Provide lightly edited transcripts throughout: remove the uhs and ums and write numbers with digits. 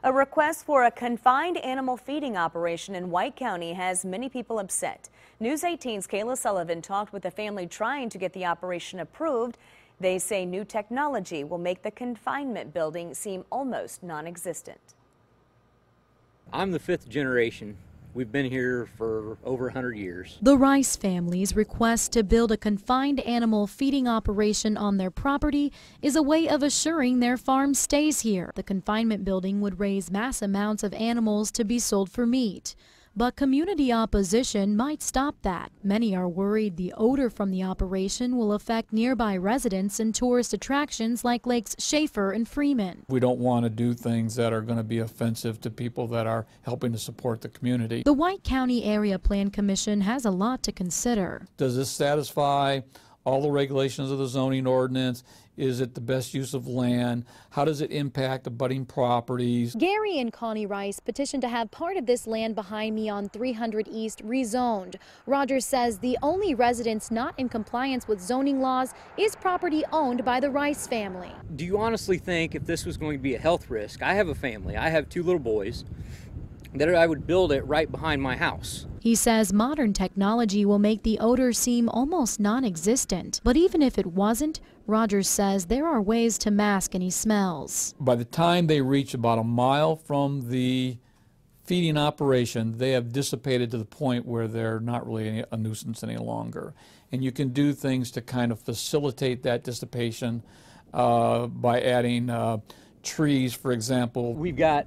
A request for a confined animal feeding operation in White County has many people upset. News 18's Kayla Sullivan talked with a family trying to get the operation approved. They say new technology will make the confinement building seem almost non-existent. I'm the fifth generation. We've been here for over 100 years. The Rice family's request to build a confined animal feeding operation on their property is a way of assuring their farm stays here. The confinement building would raise mass amounts of animals to be sold for meat. But community opposition might stop that. Many are worried the odor from the operation will affect nearby residents and tourist attractions like Lakes Schaefer and Freeman. We don't want to do things that are going to be offensive to people that are helping to support the community. The White County Area Plan Commission has a lot to consider. Does this satisfy all the regulations of the zoning ordinance? Is it the best use of land? How does it impact abutting properties? Gary and Connie Rice petitioned to have part of this land behind me on 300 East rezoned. Rogers says the only residence not in compliance with zoning laws is property owned by the Rice family. Do you honestly think if this was going to be a health risk? I have a family. I have 2 little boys. That I would build it right behind my house. He says modern technology will make the odor seem almost non-existent. But even if it wasn't, Rogers says there are ways to mask any smells. By the time they reach about a mile from the feeding operation, they have dissipated to the point where they're not really a nuisance any longer. And you can do things to kind of facilitate that dissipation by adding trees, for example. We've got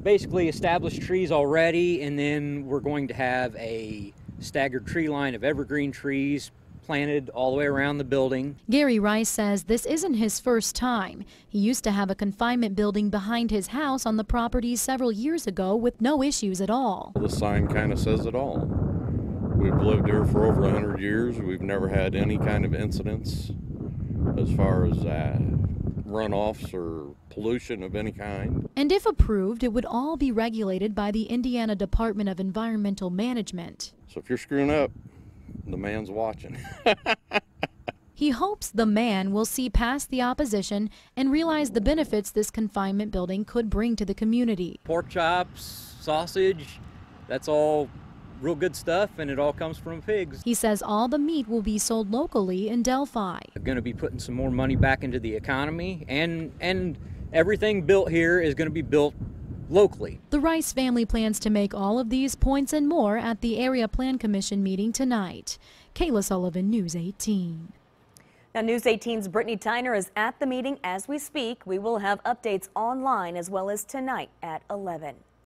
basically established trees already, and then we're going to have a staggered tree line of evergreen trees planted all the way around the building. Gary Rice says this isn't his first time. He used to have a confinement building behind his house on the property several years ago with no issues at all. The sign kind of says it all. We've lived here for over 100 years. We've never had any kind of incidents as far as runoffs or pollution of any kind. And if approved, it would all be regulated by the Indiana Department of Environmental Management. So if you're screwing up, the man's watching. He hopes the man will see past the opposition and realize the benefits this confinement building could bring to the community. Pork chops, sausage, that's all real good stuff, and it all comes from pigs. He says all the meat will be sold locally in Delphi. We're going to be putting some more money back into the economy, and everything built here is going to be built locally. The Rice family plans to make all of these points and more at the Area Plan Commission meeting tonight. Kayla Sullivan, News 18. Now, News 18's Brittany Tyner is at the meeting as we speak. We will have updates online as well as tonight at 11.